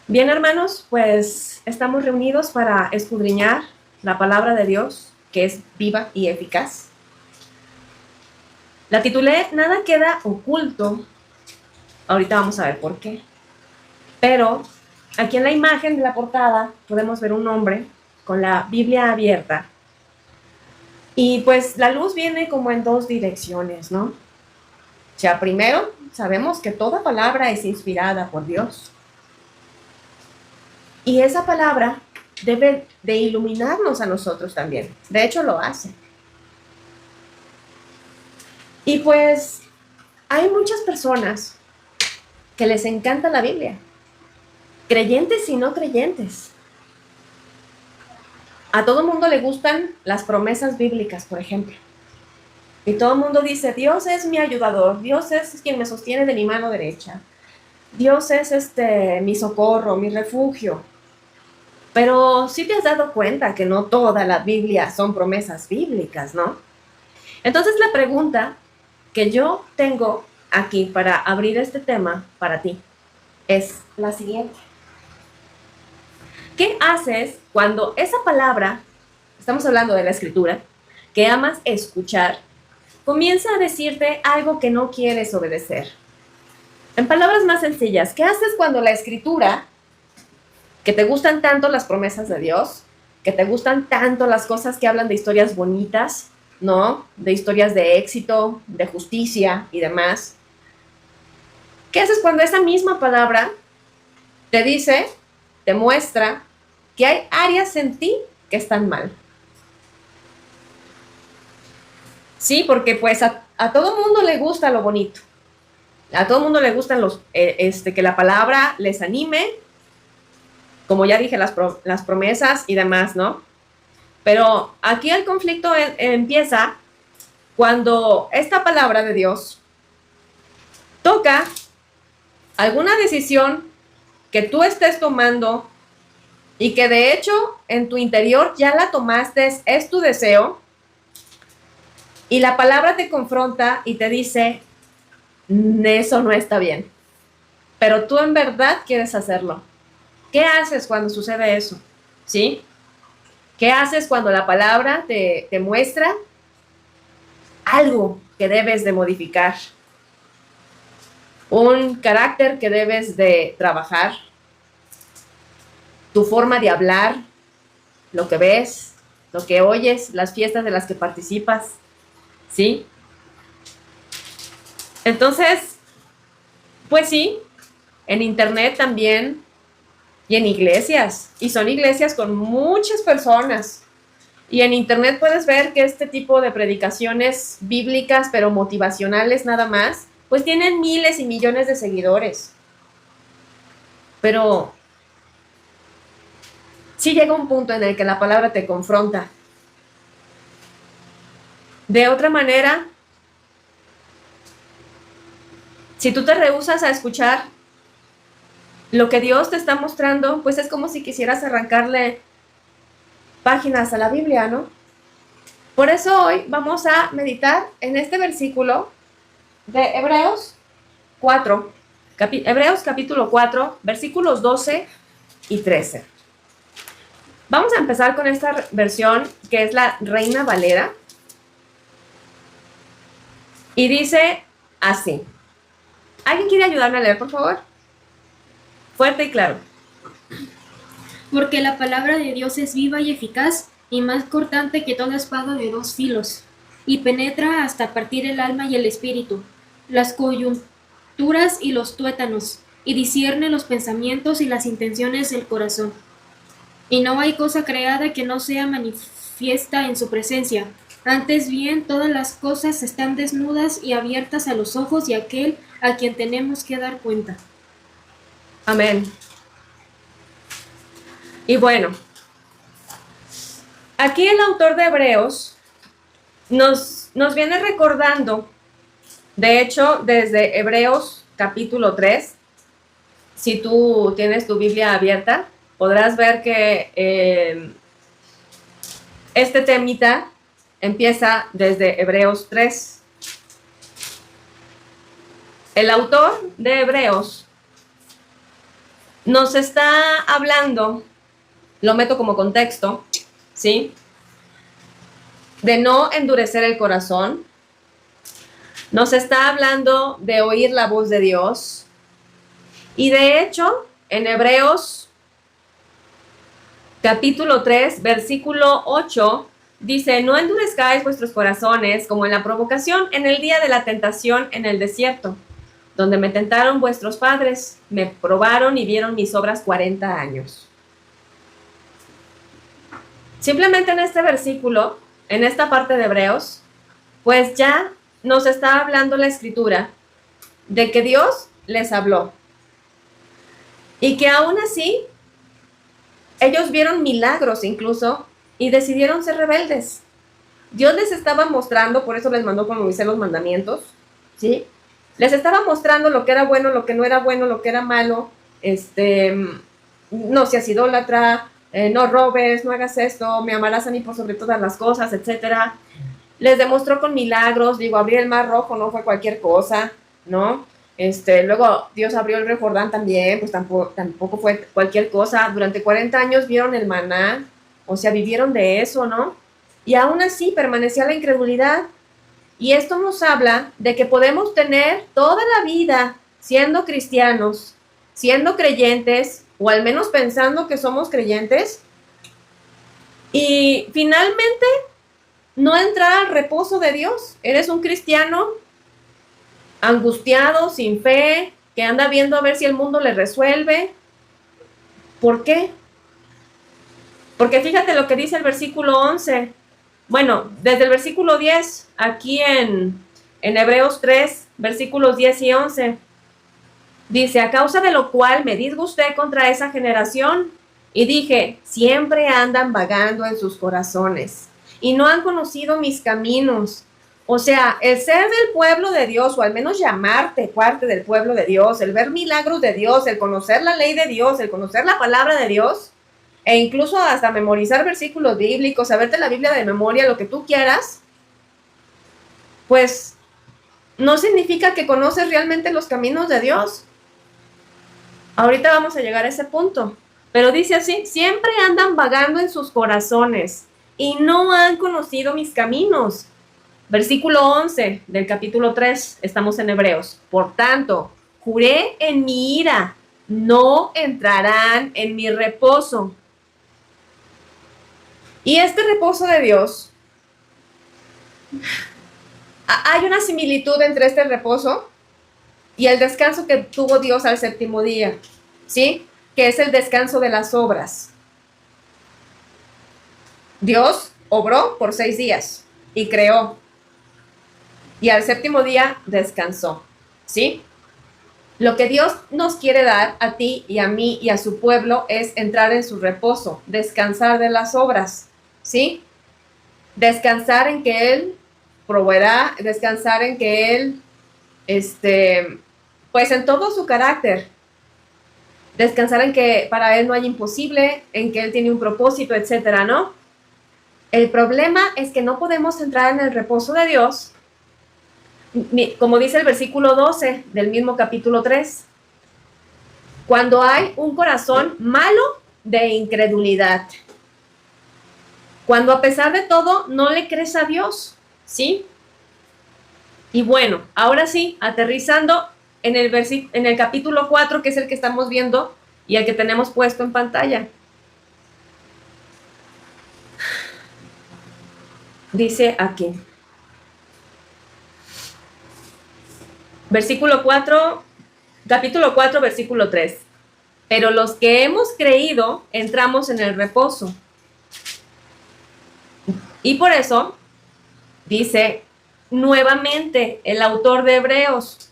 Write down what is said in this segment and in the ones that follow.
Bien, hermanos, pues estamos reunidos para escudriñar la palabra de Dios, que es viva y eficaz. La titulé Nada queda oculto. Ahorita vamos a ver por qué. Pero aquí en la imagen de la portada podemos ver un hombre con la Biblia abierta. Y pues la luz viene como en dos direcciones, ¿no? O sea, primero, sabemos que toda palabra es inspirada por Dios. Y esa palabra debe de iluminarnos a nosotros también. De hecho, lo hace. Y pues hay muchas personas que les encanta la Biblia, creyentes y no creyentes. A todo mundo le gustan las promesas bíblicas, por ejemplo. Y todo el mundo dice, Dios es mi ayudador, Dios es quien me sostiene de mi mano derecha, Dios es mi socorro, mi refugio. Pero sí te has dado cuenta que no toda la Biblia son promesas bíblicas, ¿no? Entonces la pregunta que yo tengo aquí para abrir este tema para ti es la siguiente. ¿Qué haces cuando esa palabra, estamos hablando de la escritura, que amas escuchar, comienza a decirte algo que no quieres obedecer? En palabras más sencillas, ¿qué haces cuando la escritura, que te gustan tanto las promesas de Dios, que te gustan tanto las cosas que hablan de historias bonitas, ¿no? De historias de éxito, de justicia y demás? ¿Qué haces cuando esa misma palabra te dice, te muestra que hay áreas en ti que están mal? Sí, porque pues a todo mundo le gusta lo bonito. A todo mundo le gustan que la palabra les anime, como ya dije, las promesas y demás, ¿no? Pero aquí el conflicto empieza cuando esta palabra de Dios toca alguna decisión que tú estés tomando y que de hecho en tu interior ya la tomaste, es tu deseo, y la palabra te confronta y te dice, eso no está bien, pero tú en verdad quieres hacerlo. ¿Qué haces cuando sucede eso? ¿Sí? ¿Qué haces cuando la palabra te muestra algo que debes de modificar? Un carácter que debes de trabajar, tu forma de hablar, lo que ves, lo que oyes, las fiestas de las que participas, ¿sí? Entonces, pues sí, en internet también y en iglesias, y son iglesias con muchas personas. Y en internet puedes ver que este tipo de predicaciones bíblicas, pero motivacionales nada más, pues tienen miles y millones de seguidores. Pero sí llega un punto en el que la palabra te confronta. De otra manera, si tú te rehusas a escuchar lo que Dios te está mostrando, pues es como si quisieras arrancarle páginas a la Biblia, ¿no? Por eso hoy vamos a meditar en este versículo de Hebreos 4, Hebreos capítulo 4, versículos 12 y 13. Vamos a empezar con esta versión que es la Reina Valera. Y dice así. ¿Alguien quiere ayudarme a leer, por favor? Fuerte y claro. Porque la palabra de Dios es viva y eficaz, y más cortante que toda espada de dos filos, y penetra hasta partir el alma y el espíritu, las coyunturas y los tuétanos, y discierne los pensamientos y las intenciones del corazón. Y no hay cosa creada que no sea manifiesta en su presencia. Antes bien, todas las cosas están desnudas y abiertas a los ojos de aquel a quien tenemos que dar cuenta. Amén. Y bueno, aquí el autor de Hebreos nos viene recordando, de hecho, desde Hebreos capítulo 3, si tú tienes tu Biblia abierta, podrás ver que este temita empieza desde Hebreos 3. El autor de Hebreos nos está hablando, lo meto como contexto, ¿sí? De no endurecer el corazón. Nos está hablando de oír la voz de Dios. Y de hecho, en Hebreos capítulo 3, versículo 8, dice, no endurezcáis vuestros corazones como en la provocación en el día de la tentación en el desierto, donde me tentaron vuestros padres, me probaron y vieron mis obras 40 años. Simplemente en este versículo, en esta parte de Hebreos, pues ya nos está hablando la Escritura de que Dios les habló. Y que aún así, ellos vieron milagros incluso y decidieron ser rebeldes. Dios les estaba mostrando, por eso les mandó con Moisés los mandamientos, ¿sí? Les estaba mostrando lo que era bueno, lo que no era bueno, lo que era malo. No seas idólatra, no robes, no hagas esto, me amarás a mí por sobre todas las cosas, etcétera. Les demostró con milagros, digo, abrir el mar rojo no fue cualquier cosa, ¿no? Luego Dios abrió el río Jordán también, pues tampoco fue cualquier cosa. Durante 40 años vieron el maná, o sea, vivieron de eso, ¿no? Y aún así permanecía la incredulidad. Y esto nos habla de que podemos tener toda la vida siendo cristianos, siendo creyentes, o al menos pensando que somos creyentes, y finalmente no entrar al reposo de Dios. Eres un cristiano angustiado, sin fe, que anda viendo a ver si el mundo le resuelve. ¿Por qué? Porque fíjate lo que dice el versículo 11. Bueno, desde el versículo 10, aquí en Hebreos 3, versículos 10 y 11, dice, a causa de lo cual me disgusté contra esa generación y dije, siempre andan vagando en sus corazones y no han conocido mis caminos. O sea, el ser del pueblo de Dios, o al menos llamarte parte del pueblo de Dios, el ver milagros de Dios, el conocer la ley de Dios, el conocer la palabra de Dios, e incluso hasta memorizar versículos bíblicos, saberte la Biblia de memoria, lo que tú quieras, pues no significa que conoces realmente los caminos de Dios. Ahorita vamos a llegar a ese punto. Pero dice así, siempre andan vagando en sus corazones y no han conocido mis caminos. Versículo 11 del capítulo 3, estamos en Hebreos. Por tanto, juré en mi ira, no entrarán en mi reposo. Y este reposo de Dios, hay una similitud entre este reposo y el descanso que tuvo Dios al séptimo día, ¿sí? Que es el descanso de las obras. Dios obró por 6 días y creó. Y al séptimo día descansó, ¿sí? Lo que Dios nos quiere dar a ti y a mí y a su pueblo es entrar en su reposo, descansar de las obras, ¿sí? Descansar en que Él proveerá, descansar en que Él, pues en todo su carácter, descansar en que para Él no hay imposible, en que Él tiene un propósito, etcétera, ¿no? El problema es que no podemos entrar en el reposo de Dios, como dice el versículo 12 del mismo capítulo 3, cuando hay un corazón malo de incredulidad, cuando a pesar de todo no le crees a Dios, ¿sí? Y bueno, ahora sí, aterrizando en el capítulo 4, que es el que estamos viendo y el que tenemos puesto en pantalla. Dice aquí, versículo 4, capítulo 4, versículo 3. Pero los que hemos creído entramos en el reposo. Y por eso dice nuevamente el autor de Hebreos,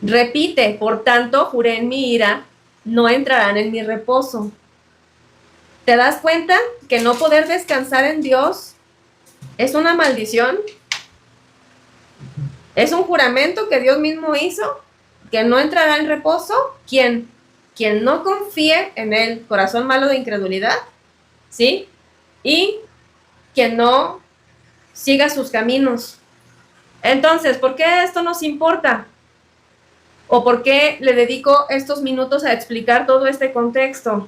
repite, por tanto, juré en mi ira, no entrarán en mi reposo. ¿Te das cuenta que no poder descansar en Dios es una maldición? Es un juramento que Dios mismo hizo, que no entrará en reposo quien no confíe en el corazón malo de incredulidad, ¿sí? Y quien no siga sus caminos. Entonces, ¿por qué esto nos importa? ¿O por qué le dedico estos minutos a explicar todo este contexto?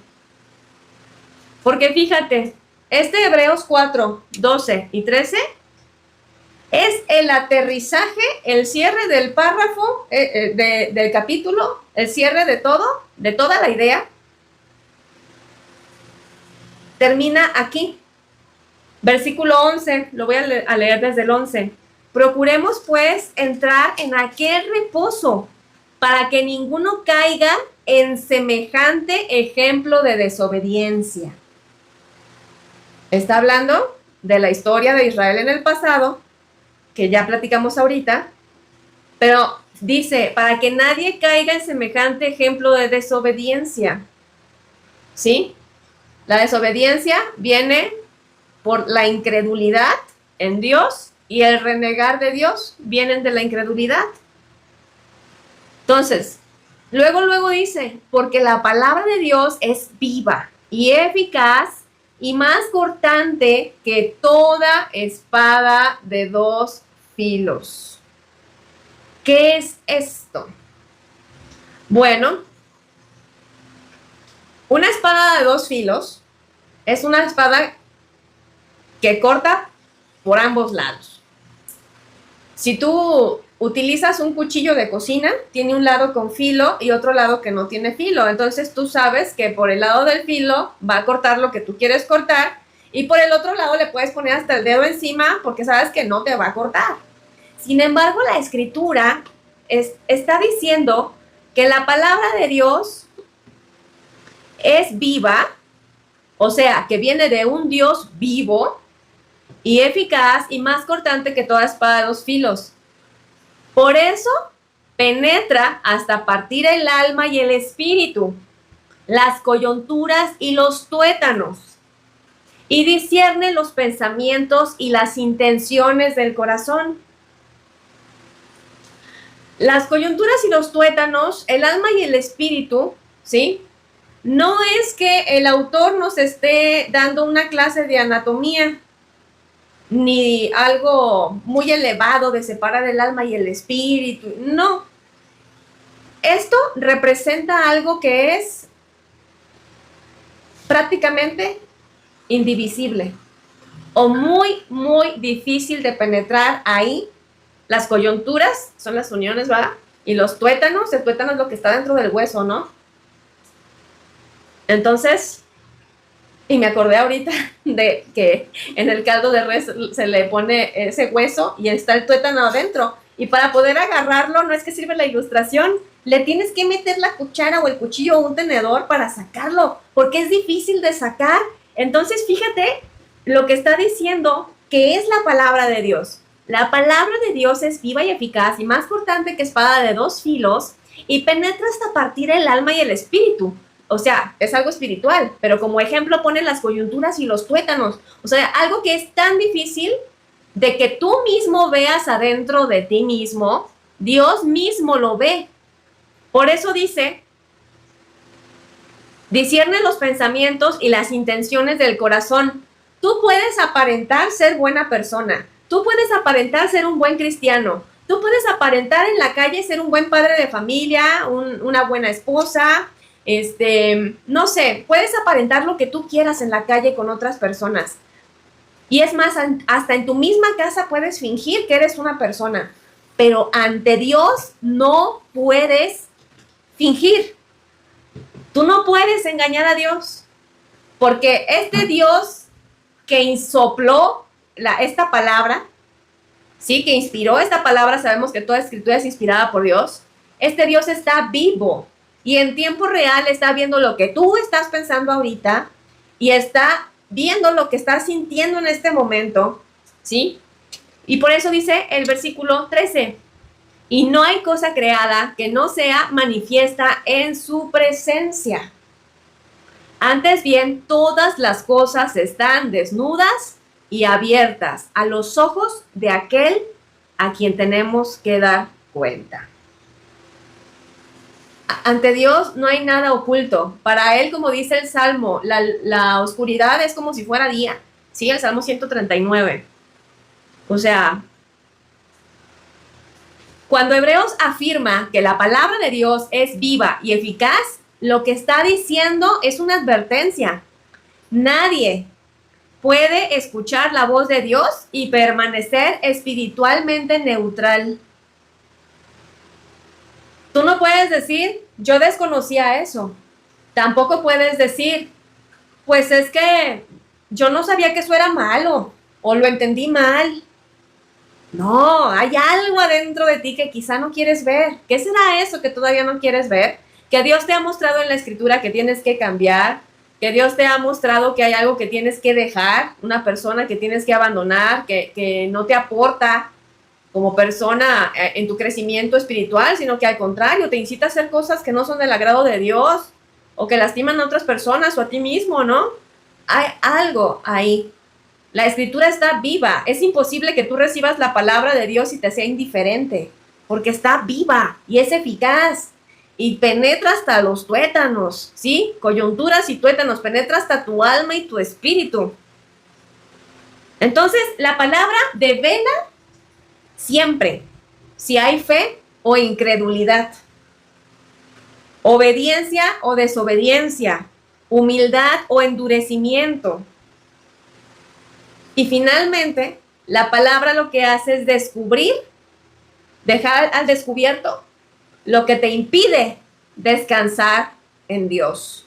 Porque fíjate, este Hebreos 4, 12 y 13 es el aterrizaje, el cierre del párrafo, del capítulo, el cierre de todo, de toda la idea. Termina aquí. Versículo 11, lo voy a leer desde el 11. Procuremos pues entrar en aquel reposo para que ninguno caiga en semejante ejemplo de desobediencia. Está hablando de la historia de Israel en el pasado, que ya platicamos ahorita, pero dice, para que nadie caiga en semejante ejemplo de desobediencia. ¿Sí? La desobediencia viene por la incredulidad en Dios y el renegar de Dios vienen de la incredulidad. Entonces, luego dice, porque la palabra de Dios es viva y eficaz y más cortante que toda espada de dos filos. ¿Qué es esto? Bueno, una espada de dos filos es una espada que corta por ambos lados. Si tú utilizas un cuchillo de cocina, tiene un lado con filo y otro lado que no tiene filo. Entonces tú sabes que por el lado del filo va a cortar lo que tú quieres cortar y por el otro lado le puedes poner hasta el dedo encima porque sabes que no te va a cortar. Sin embargo, la escritura está diciendo que la palabra de Dios es viva, o sea, que viene de un Dios vivo y eficaz y más cortante que toda espada de dos filos. Por eso penetra hasta partir el alma y el espíritu, las coyunturas y los tuétanos, y discierne los pensamientos y las intenciones del corazón. Las coyunturas y los tuétanos, el alma y el espíritu, ¿sí? No es que el autor nos esté dando una clase de anatomía, ni algo muy elevado de separar el alma y el espíritu, no. Esto representa algo que es prácticamente indivisible o muy, muy difícil de penetrar ahí. Las coyunturas son las uniones, ¿verdad? Y los tuétanos, el tuétano es lo que está dentro del hueso, ¿no? Entonces, y me acordé ahorita de que en el caldo de res se le pone ese hueso y está el tuétano adentro. Y para poder agarrarlo, no es que sirve la ilustración, le tienes que meter la cuchara o el cuchillo o un tenedor para sacarlo, porque es difícil de sacar. Entonces, fíjate lo que está diciendo, que es la palabra de Dios. La palabra de Dios es viva y eficaz y más cortante que espada de dos filos y penetra hasta partir el alma y el espíritu. O sea, es algo espiritual, pero como ejemplo pone las coyunturas y los tuétanos. O sea, algo que es tan difícil de que tú mismo veas adentro de ti mismo, Dios mismo lo ve. Por eso dice, discierne los pensamientos y las intenciones del corazón. Tú puedes aparentar ser buena persona, tú puedes aparentar ser un buen cristiano, tú puedes aparentar en la calle ser un buen padre de familia, una buena esposa, no sé, puedes aparentar lo que tú quieras en la calle con otras personas. Y es más, hasta en tu misma casa puedes fingir que eres una persona, pero ante Dios no puedes fingir. Tú no puedes engañar a Dios, porque este Dios que insopló esta palabra, sí, que inspiró esta palabra, sabemos que toda escritura es inspirada por Dios, este Dios está vivo y en tiempo real está viendo lo que tú estás pensando ahorita y está viendo lo que estás sintiendo en este momento, ¿sí? Y por eso dice el versículo 13, y no hay cosa creada que no sea manifiesta en su presencia. Antes bien, todas las cosas están desnudas y abiertas a los ojos de aquel a quien tenemos que dar cuenta. Ante Dios no hay nada oculto. Para Él, como dice el Salmo, la oscuridad es como si fuera día. Sí, el Salmo 139. O sea, Cuando Hebreos afirma que la palabra de Dios es viva y eficaz, lo que está diciendo es una advertencia. Nadie puede escuchar la voz de Dios y permanecer espiritualmente neutral. Tú no puedes decir, yo desconocía eso. Tampoco puedes decir, pues es que yo no sabía que eso era malo o lo entendí mal. No, hay algo adentro de ti que quizá no quieres ver. ¿Qué será eso que todavía no quieres ver? Que Dios te ha mostrado en la Escritura que tienes que cambiar, que Dios te ha mostrado que hay algo que tienes que dejar, una persona que tienes que abandonar, que no te aporta como persona en tu crecimiento espiritual, sino que al contrario, te incita a hacer cosas que no son del agrado de Dios o que lastiman a otras personas o a ti mismo, ¿no? Hay algo ahí. La Escritura está viva. Es imposible que tú recibas la palabra de Dios y te sea indiferente, porque está viva y es eficaz y penetra hasta los tuétanos, ¿sí? Coyunturas y tuétanos, penetra hasta tu alma y tu espíritu. Entonces, la palabra devela siempre si hay fe o incredulidad, obediencia o desobediencia, humildad o endurecimiento. Y finalmente, la palabra lo que hace es descubrir, dejar al descubierto lo que te impide descansar en Dios,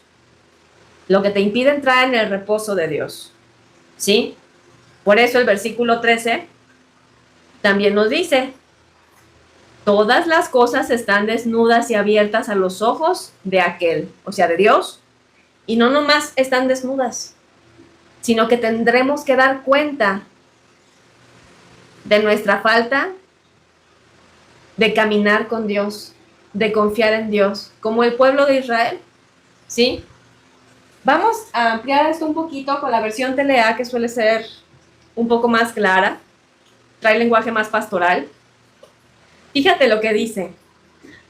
lo que te impide entrar en el reposo de Dios, ¿sí? Por eso el versículo 13 también nos dice, todas las cosas están desnudas y abiertas a los ojos de aquel, o sea, de Dios, y no nomás están desnudas, sino que tendremos que dar cuenta de nuestra falta de caminar con Dios, de confiar en Dios, como el pueblo de Israel, ¿sí? Vamos a ampliar esto un poquito con la versión TLA, que suele ser un poco más clara, trae lenguaje más pastoral. Fíjate lo que dice.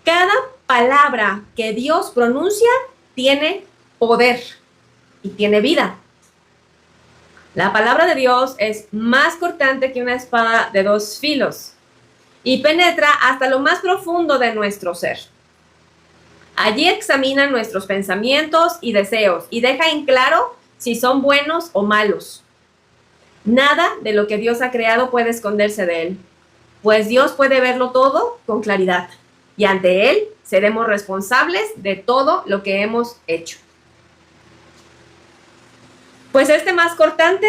Cada palabra que Dios pronuncia tiene poder y tiene vida. La palabra de Dios es más cortante que una espada de dos filos y penetra hasta lo más profundo de nuestro ser. Allí examina nuestros pensamientos y deseos y deja en claro si son buenos o malos. Nada de lo que Dios ha creado puede esconderse de él, pues Dios puede verlo todo con claridad y ante él seremos responsables de todo lo que hemos hecho. Pues más cortante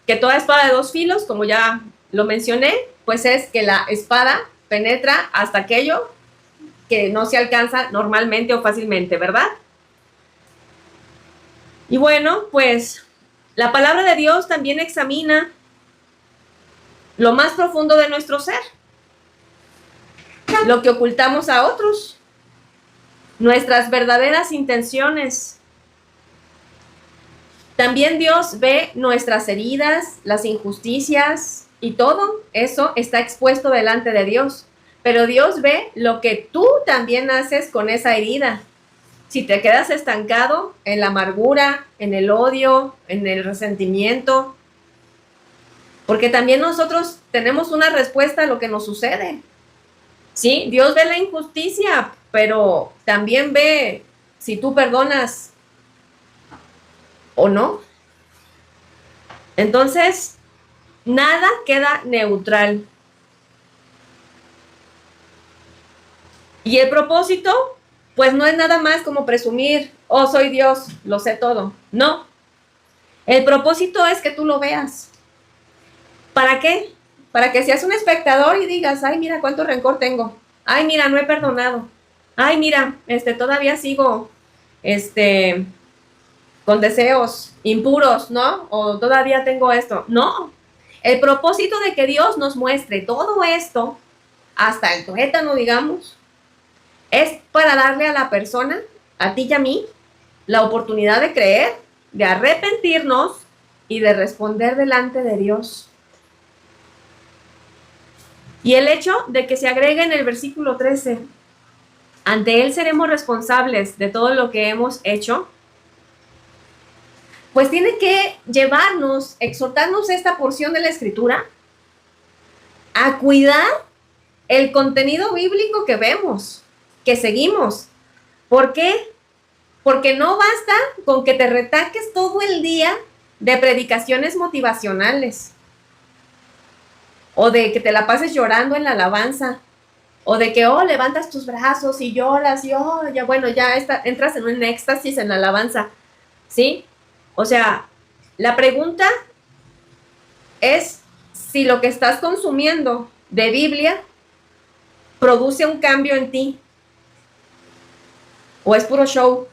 que toda espada de dos filos, como ya lo mencioné, pues es que la espada penetra hasta aquello que no se alcanza normalmente o fácilmente, ¿verdad? Y bueno, pues la palabra de Dios también examina lo más profundo de nuestro ser, lo que ocultamos a otros, nuestras verdaderas intenciones. También Dios ve nuestras heridas, las injusticias y todo eso está expuesto delante de Dios. Pero Dios ve lo que tú también haces con esa herida. Si te quedas estancado en la amargura, en el odio, en el resentimiento, porque también nosotros tenemos una respuesta a lo que nos sucede. Sí, Dios ve la injusticia, pero también ve si tú perdonas o no. Entonces, nada queda neutral. Y el propósito, pues no es nada más como presumir, oh, soy Dios, lo sé todo. No. El propósito es que tú lo veas. ¿Para qué? Para que seas un espectador y digas, ay, mira cuánto rencor tengo. Ay, mira, no he perdonado. Ay, mira, todavía sigo, con deseos impuros, ¿no? O todavía tengo esto. No. El propósito de que Dios nos muestre todo esto, hasta el tuétano, digamos, es para darle a la persona, a ti y a mí, la oportunidad de creer, de arrepentirnos y de responder delante de Dios. Y el hecho de que se agregue en el versículo 13, ante Él seremos responsables de todo lo que hemos hecho, pues tiene que llevarnos, exhortarnos esta porción de la Escritura a cuidar el contenido bíblico que vemos, que seguimos. ¿Por qué? Porque no basta con que te retaques todo el día de predicaciones motivacionales, o de que te la pases llorando en la alabanza, o de que, levantas tus brazos y lloras, y, ya, bueno, ya entras en un éxtasis en la alabanza, ¿sí? O sea, la pregunta es si lo que estás consumiendo de Biblia produce un cambio en ti, o es puro show.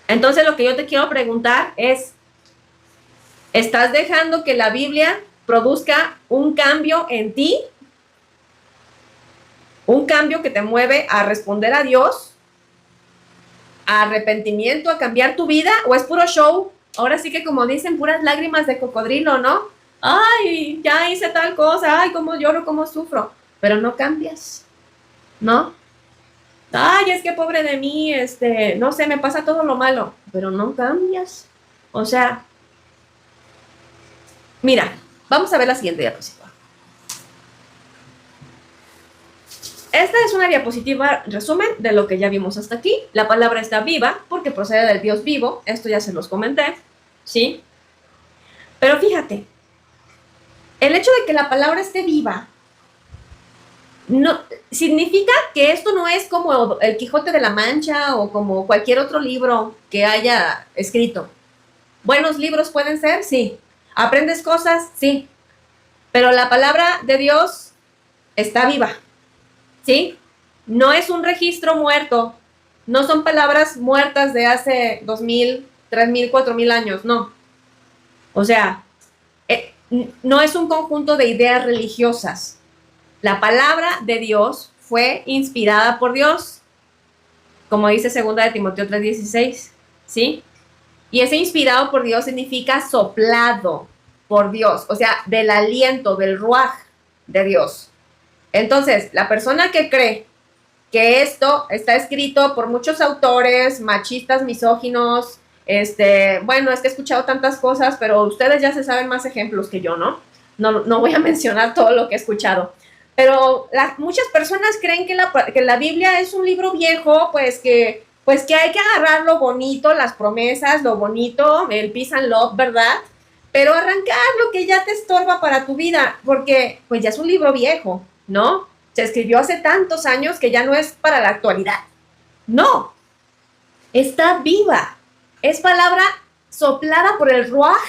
Entonces, lo que yo te quiero preguntar es, ¿estás dejando que la Biblia produzca un cambio en ti? Un cambio que te mueve a responder a Dios, a arrepentimiento, a cambiar tu vida, ¿o es puro show? Ahora sí que, como dicen, puras lágrimas de cocodrilo, ¿no? Ay, ya hice tal cosa, ay, cómo lloro, cómo sufro, pero no cambias, ¿no? Ay, es que pobre de mí, no sé, me pasa todo lo malo, pero no cambias. O sea, mira, vamos a ver la siguiente diapositiva. Esta es una diapositiva resumen de lo que ya vimos hasta aquí. La palabra está viva porque procede del Dios vivo. Esto ya se los comenté, ¿sí? Pero fíjate, el hecho de que la palabra esté viva no significa que esto no es como el Quijote de la Mancha o como cualquier otro libro que haya escrito. ¿Buenos libros pueden ser? Sí. ¿Aprendes cosas? Sí. Pero la palabra de Dios está viva, ¿sí? No es un registro muerto, no son palabras muertas de hace 2000, 3000, 4000 años, no. O sea, no es un conjunto de ideas religiosas. La palabra de Dios fue inspirada por Dios, como dice 2 de Timoteo 3:16, ¿sí? Y ese inspirado por Dios significa soplado por Dios, o sea, del aliento, del ruaj de Dios. Entonces, la persona que cree que esto está escrito por muchos autores machistas, misóginos, bueno, es que he escuchado tantas cosas, pero ustedes ya se saben más ejemplos que yo, ¿no? No voy a mencionar todo lo que he escuchado. Pero muchas personas creen que la Biblia es un libro viejo, pues que hay que agarrar lo bonito, las promesas, lo bonito, el peace and love, ¿verdad? Pero arrancar lo que ya te estorba para tu vida, porque pues ya es un libro viejo, ¿no? Se escribió hace tantos años que ya no es para la actualidad. No, está viva. Es palabra soplada por el ruaj.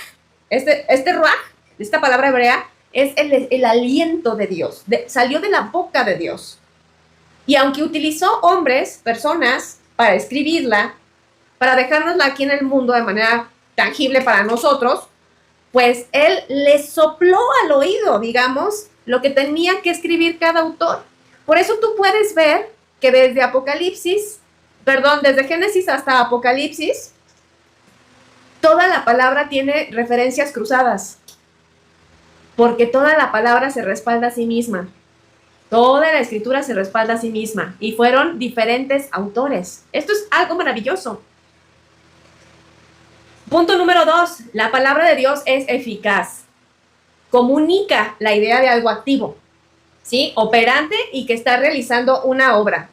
Este ruaj, esta palabra hebrea, es el aliento de Dios. Salió de la boca de Dios. Y aunque utilizó hombres, personas, para escribirla, para dejárnosla aquí en el mundo de manera tangible para nosotros, pues él le sopló al oído, digamos, lo que tenía que escribir cada autor. Por eso tú puedes ver que desde Génesis hasta Apocalipsis, toda la palabra tiene referencias cruzadas, porque toda la palabra se respalda a sí misma. Toda la escritura se respalda a sí misma, y fueron diferentes autores. Esto es algo maravilloso. Punto número 2, la palabra de Dios es eficaz. Comunica la idea de algo activo, ¿sí? Operante y que está realizando una obra.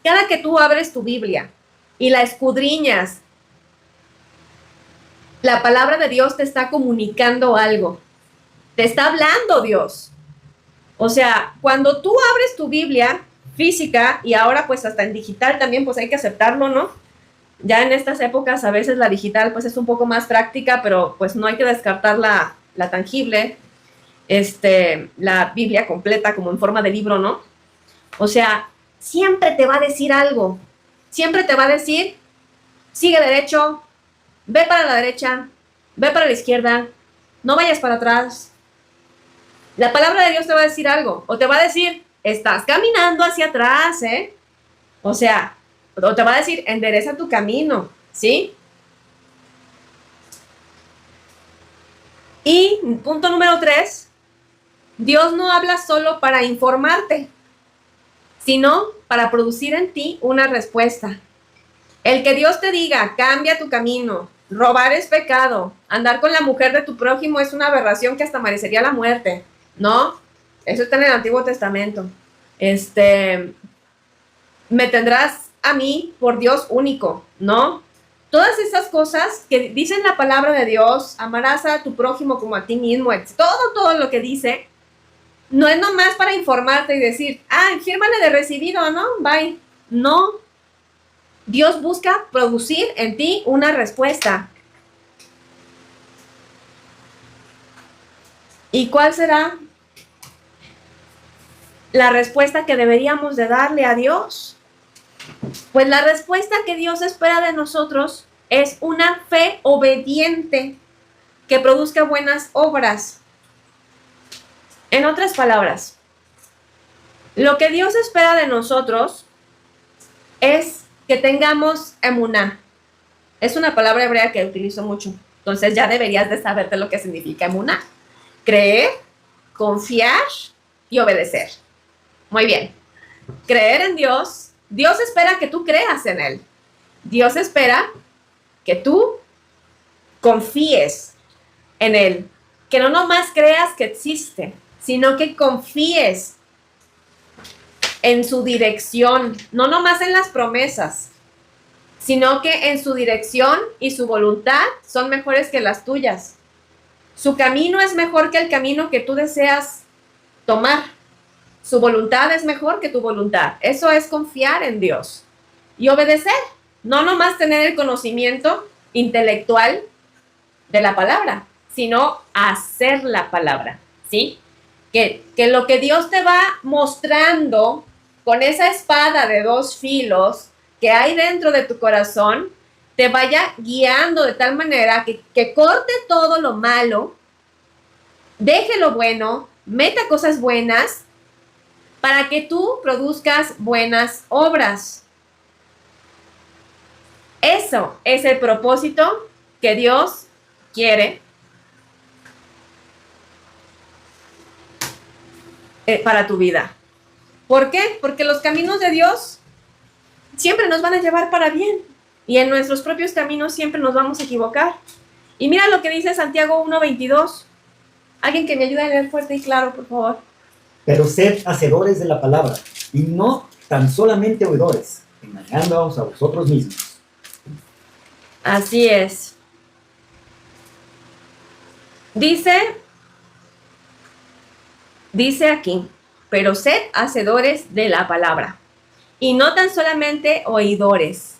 Cada que tú abres tu Biblia y la escudriñas, la palabra de Dios te está comunicando algo. Te está hablando Dios. O sea, cuando tú abres tu Biblia física, y ahora pues hasta en digital también, pues hay que aceptarlo, ¿no? Ya en estas épocas a veces la digital pues es un poco más práctica, pero pues no hay que descartar la tangible, la Biblia completa como en forma de libro, ¿no? O sea, siempre te va a decir algo. Siempre te va a decir, sigue derecho, ve para la derecha, ve para la izquierda, no vayas para atrás. La palabra de Dios te va a decir algo, o te va a decir, estás caminando hacia atrás, ¿eh? O sea, o te va a decir, endereza tu camino, ¿sí? Y punto número 3, Dios no habla solo para informarte, sino para producir en ti una respuesta. El que Dios te diga, cambia tu camino, robar es pecado, andar con la mujer de tu prójimo es una aberración que hasta merecería la muerte, ¿no? Eso está en el Antiguo Testamento. Me tendrás a mí por Dios único, ¿no? Todas esas cosas que dicen la palabra de Dios, amarás a tu prójimo como a ti mismo, todo lo que dice, no es nomás para informarte y decir, fírmale de recibido, ¿no? Bye. No. Dios busca producir en ti una respuesta. ¿Y cuál será la respuesta que deberíamos de darle a Dios? Pues la respuesta que Dios espera de nosotros es una fe obediente que produzca buenas obras. En otras palabras, lo que Dios espera de nosotros es que tengamos emuná. Es una palabra hebrea que utilizo mucho. Entonces ya deberías de saberte lo que significa emuná. Creer, confiar y obedecer. Muy bien. Creer en Dios. Dios espera que tú creas en Él. Dios espera que tú confíes en Él. Que no nomás creas que existe, sino que confíes en su dirección. No nomás en las promesas, sino que en su dirección y su voluntad son mejores que las tuyas. Su camino es mejor que el camino que tú deseas tomar. Su voluntad es mejor que tu voluntad. Eso es confiar en Dios y obedecer. No nomás tener el conocimiento intelectual de la palabra, sino hacer la palabra, ¿sí? Que lo que Dios te va mostrando con esa espada de dos filos que hay dentro de tu corazón, te vaya guiando de tal manera que corte todo lo malo, deje lo bueno, meta cosas buenas, para que tú produzcas buenas obras. Eso es el propósito que Dios quiere para tu vida. ¿Por qué? Porque los caminos de Dios siempre nos van a llevar para bien. Y en nuestros propios caminos siempre nos vamos a equivocar. Y mira lo que dice Santiago 1:22. Alguien que me ayude a leer fuerte y claro, por favor. Pero sed hacedores de la palabra, y no tan solamente oidores, engañándoos a vosotros mismos. Así es. Dice aquí, pero sed hacedores de la palabra, y no tan solamente oidores,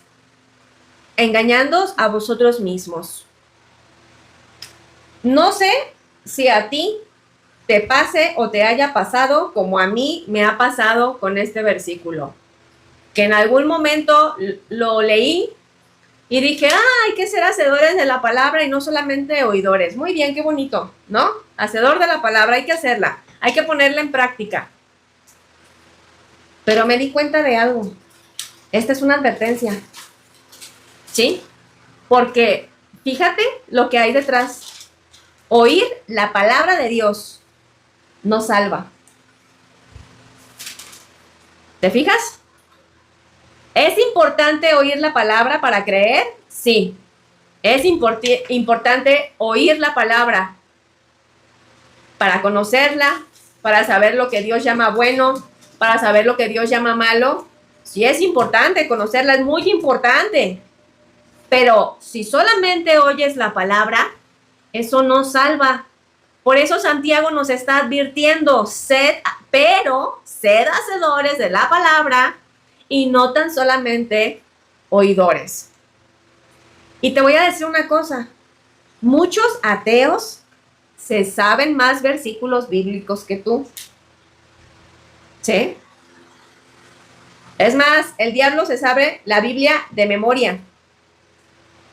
engañándoos a vosotros mismos. No sé si a ti te pase o te haya pasado como a mí me ha pasado con este versículo, que en algún momento lo leí y dije, hay que ser hacedores de la palabra y no solamente oidores. Muy bien, qué bonito, ¿no? Hacedor de la palabra, hay que hacerla, hay que ponerla en práctica. Pero me di cuenta de algo. Esta es una advertencia, ¿sí? Porque fíjate lo que hay detrás. Oír la palabra de Dios no salva. ¿Te fijas? ¿Es importante oír la palabra para creer? Sí. Es importante oír la palabra para conocerla, para saber lo que Dios llama bueno, para saber lo que Dios llama malo. Sí, es importante conocerla, es muy importante. Pero si solamente oyes la palabra, eso no salva. Por eso Santiago nos está advirtiendo, sed hacedores de la palabra y no tan solamente oidores. Y te voy a decir una cosa, muchos ateos se saben más versículos bíblicos que tú. ¿Sí? Es más, el diablo se sabe la Biblia de memoria,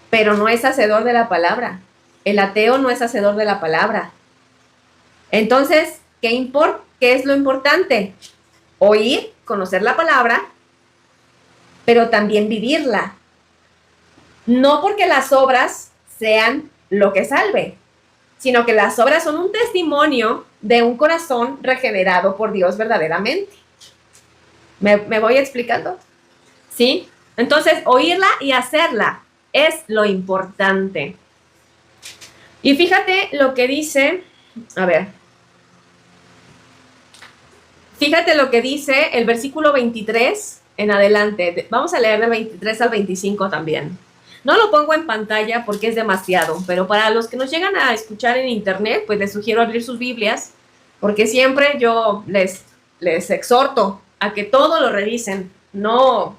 pero no es hacedor de la palabra. El ateo no es hacedor de la palabra. Entonces, ¿qué es lo importante? Oír, conocer la palabra, pero también vivirla. No porque las obras sean lo que salve, sino que las obras son un testimonio de un corazón regenerado por Dios verdaderamente. ¿Me voy explicando? ¿Sí? Entonces, oírla y hacerla es lo importante. Y fíjate lo que dice, a ver, Fíjate lo que dice el versículo 23 en adelante. Vamos a leer del 23 al 25 también. No lo pongo en pantalla porque es demasiado, pero para los que nos llegan a escuchar en internet, pues les sugiero abrir sus Biblias, porque siempre yo les exhorto a que todo lo revisen. No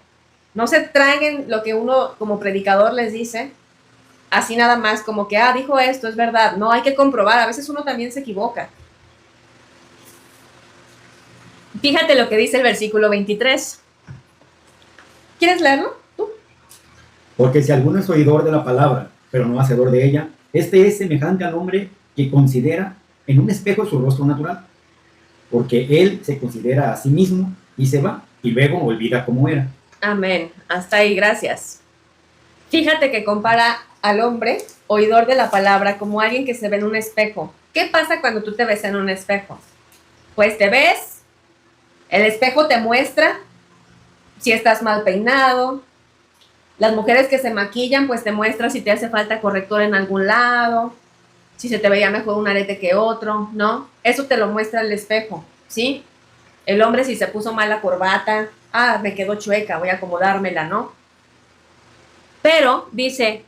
se traguen lo que uno como predicador les dice, así nada más, como que, dijo esto, es verdad. No, hay que comprobar, a veces uno también se equivoca. Fíjate lo que dice el versículo 23. ¿Quieres leerlo tú? Porque si alguno es oidor de la palabra, pero no hacedor de ella, este es semejante al hombre que considera en un espejo su rostro natural, porque él se considera a sí mismo y se va, y luego olvida cómo era. Amén. Hasta ahí, gracias. Fíjate que compara al hombre oidor de la palabra como alguien que se ve en un espejo. ¿Qué pasa cuando tú te ves en un espejo? Pues te ves, el espejo te muestra si estás mal peinado. Las mujeres que se maquillan, pues te muestra si te hace falta corrector en algún lado, si se te veía mejor un arete que otro, ¿no? Eso te lo muestra el espejo, ¿sí? El hombre si se puso mal la corbata, me quedó chueca, voy a acomodármela, ¿no? Pero dice,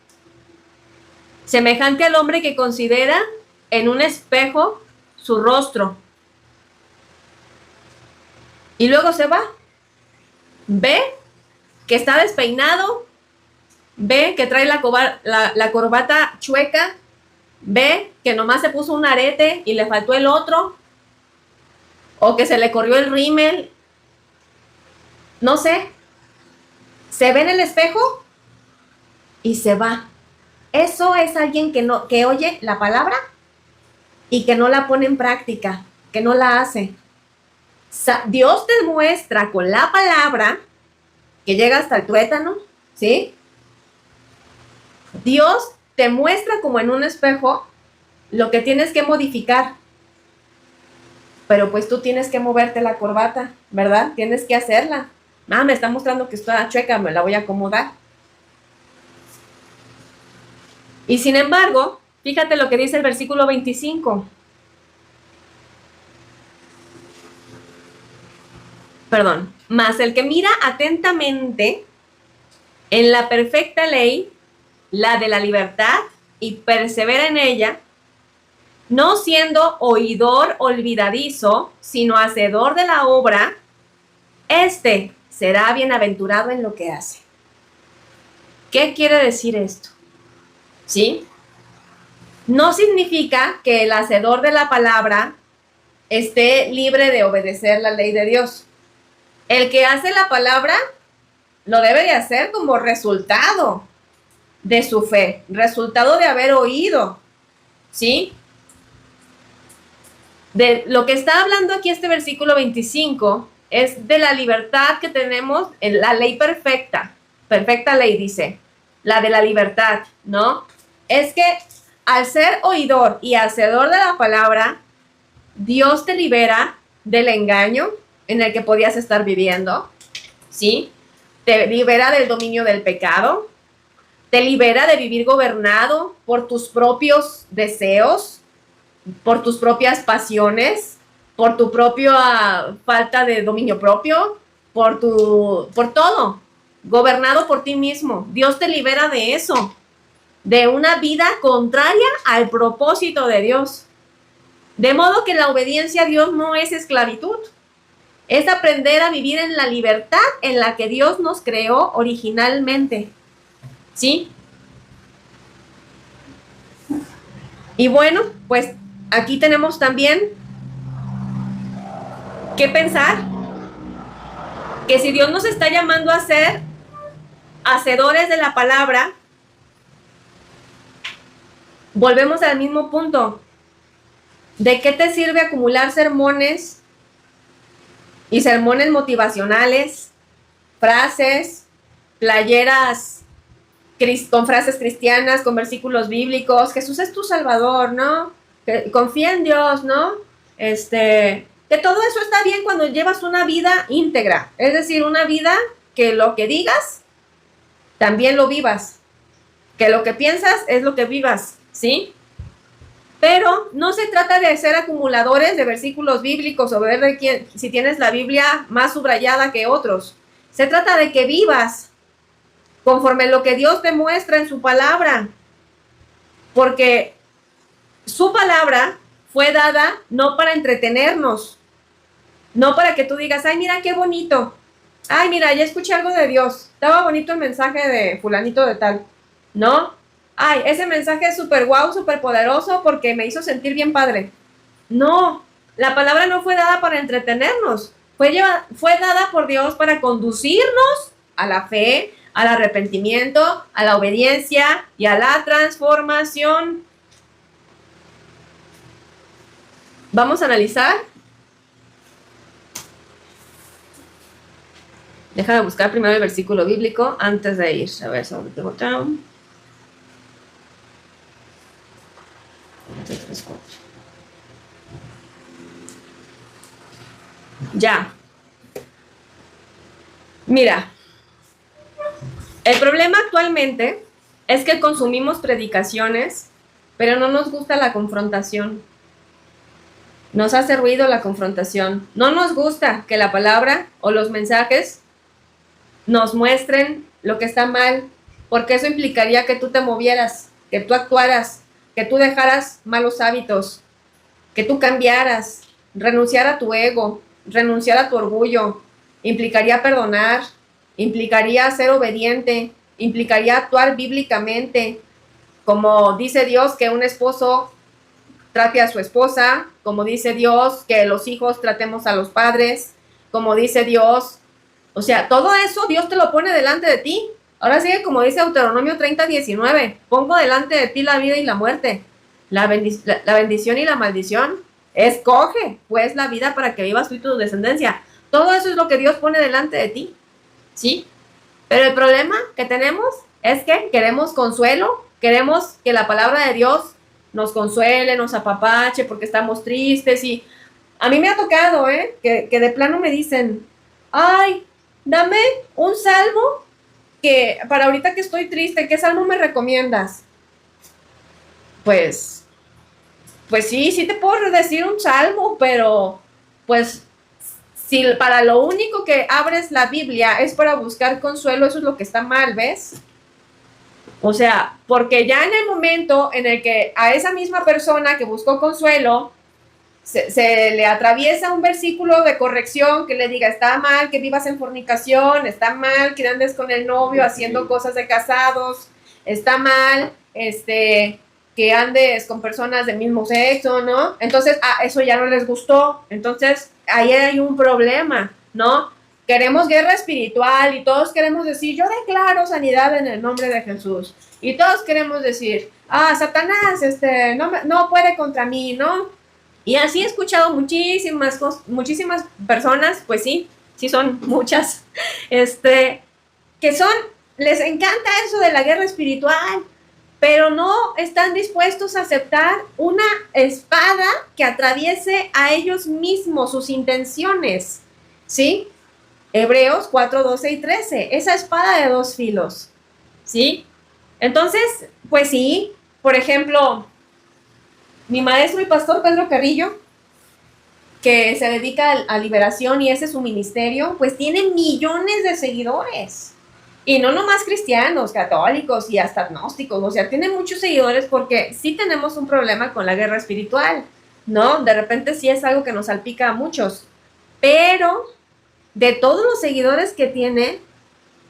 semejante al hombre que considera en un espejo su rostro. Y luego se va. Ve que está despeinado, ve que trae la corbata chueca, ve que nomás se puso un arete y le faltó el otro, o que se le corrió el rímel, no sé, se ve en el espejo y se va. Eso es alguien que oye la palabra y que no la pone en práctica, que no la hace. Dios te muestra con la palabra que llega hasta el tuétano, ¿sí? Dios te muestra como en un espejo lo que tienes que modificar. Pero pues tú tienes que moverte la corbata, ¿verdad? Tienes que hacerla. Me está mostrando que está chueca, me la voy a acomodar. Y sin embargo, fíjate lo que dice el versículo 25. Perdón. Mas el que mira atentamente en la perfecta ley, la de la libertad, y persevera en ella, no siendo oidor olvidadizo, sino hacedor de la obra, este será bienaventurado en lo que hace. ¿Qué quiere decir esto? ¿Sí? No significa que el hacedor de la palabra esté libre de obedecer la ley de Dios. El que hace la palabra lo debe de hacer como resultado de su fe, resultado de haber oído, ¿sí? De lo que está hablando aquí este versículo 25 es de la libertad que tenemos en la ley perfecta ley dice, la de la libertad, ¿no? Es que al ser oidor y hacedor de la palabra, Dios te libera del engaño en el que podías estar viviendo, ¿sí? Te libera del dominio del pecado, te libera de vivir gobernado por tus propios deseos, por tus propias pasiones, por tu propia falta de dominio propio, por todo, gobernado por ti mismo. Dios te libera de eso, de una vida contraria al propósito de Dios. De modo que la obediencia a Dios no es esclavitud, es aprender a vivir en la libertad en la que Dios nos creó originalmente, ¿sí? Y bueno, pues aquí tenemos también que pensar que si Dios nos está llamando a ser hacedores de la palabra, volvemos al mismo punto. ¿De qué te sirve acumular sermones y sermones motivacionales, frases, playeras con frases cristianas, con versículos bíblicos? Jesús es tu Salvador, ¿no? Confía en Dios, ¿no? Que todo eso está bien cuando llevas una vida íntegra, es decir, una vida que lo que digas, también lo vivas, que lo que piensas es lo que vivas, ¿sí? Pero no se trata de ser acumuladores de versículos bíblicos o ver si tienes la Biblia más subrayada que otros. Se trata de que vivas conforme lo que Dios te muestra en su palabra. Porque su palabra fue dada no para entretenernos, no para que tú digas, ay, mira qué bonito. Ay, mira, ya escuché algo de Dios. Estaba bonito el mensaje de fulanito de tal. ¿No? Ay, ese mensaje es súper guau, súper poderoso porque me hizo sentir bien padre. No, la palabra no fue dada para entretenernos. Fue dada por Dios para conducirnos a la fe, al arrepentimiento, a la obediencia y a la transformación. Vamos a analizar. Déjame buscar primero el versículo bíblico antes de ir. A ver, ¿dónde tengo acá? Ya. Mira, el problema actualmente es que consumimos predicaciones, pero no nos gusta la confrontación. Nos hace ruido la confrontación. No nos gusta que la palabra o los mensajes nos muestren lo que está mal, porque eso implicaría que tú te movieras, que tú actuaras, que tú dejaras malos hábitos, que tú cambiaras, renunciar a tu ego, renunciar a tu orgullo, implicaría perdonar, implicaría ser obediente, implicaría actuar bíblicamente, como dice Dios que un esposo trate a su esposa, como dice Dios que los hijos tratemos a los padres, como dice Dios, o sea, todo eso Dios te lo pone delante de ti. Ahora sigue como dice Deuteronomio 30:19, pongo delante de ti la vida y la muerte, la bendición y la maldición. Escoge pues la vida para que vivas tú y tu descendencia. Todo eso es lo que Dios pone delante de ti, ¿sí? Pero el problema que tenemos es que queremos consuelo, queremos que la palabra de Dios nos consuele, nos apapache porque estamos tristes. Y a mí me ha tocado, que de plano me dicen, ay, dame un salmo que para ahorita que estoy triste, ¿qué salmo me recomiendas? Pues sí te puedo decir un salmo, pero pues si para lo único que abres la Biblia es para buscar consuelo, eso es lo que está mal, ¿ves? O sea, porque ya en el momento en el que a esa misma persona que buscó consuelo se le atraviesa un versículo de corrección que le diga, está mal que vivas en fornicación, está mal que andes con el novio haciendo cosas de casados, está mal que andes con personas del mismo sexo, ¿no? Entonces, eso ya no les gustó. Entonces, ahí hay un problema, ¿no? Queremos guerra espiritual y todos queremos decir, yo declaro sanidad en el nombre de Jesús. Y todos queremos decir, Satanás no puede contra mí, ¿no? Y así he escuchado muchísimas personas, pues sí son muchas, les encanta eso de la guerra espiritual, pero no están dispuestos a aceptar una espada que atraviese a ellos mismos sus intenciones, ¿sí? Hebreos 4, 12 y 13, esa espada de dos filos, ¿sí? Entonces, pues sí, por ejemplo, mi maestro y pastor Pedro Carrillo, que se dedica a liberación y ese es su ministerio, pues tiene millones de seguidores. Y no nomás cristianos, católicos y hasta agnósticos, o sea, tiene muchos seguidores porque sí tenemos un problema con la guerra espiritual, ¿no? De repente sí es algo que nos salpica a muchos, pero de todos los seguidores que tiene,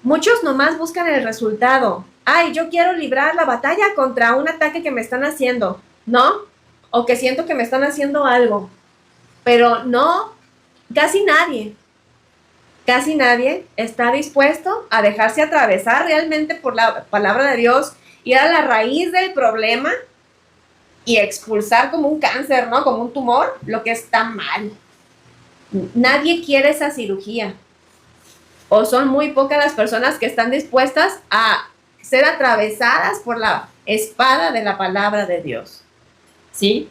muchos nomás buscan el resultado. Ay, yo quiero librar la batalla contra un ataque que me están haciendo, ¿no? O que siento que me están haciendo algo. Pero no, casi nadie está dispuesto a dejarse atravesar realmente por la palabra de Dios, ir a la raíz del problema y expulsar como un cáncer, ¿no? Como un tumor, lo que está mal. Nadie quiere esa cirugía. O son muy pocas las personas que están dispuestas a ser atravesadas por la espada de la palabra de Dios, ¿sí?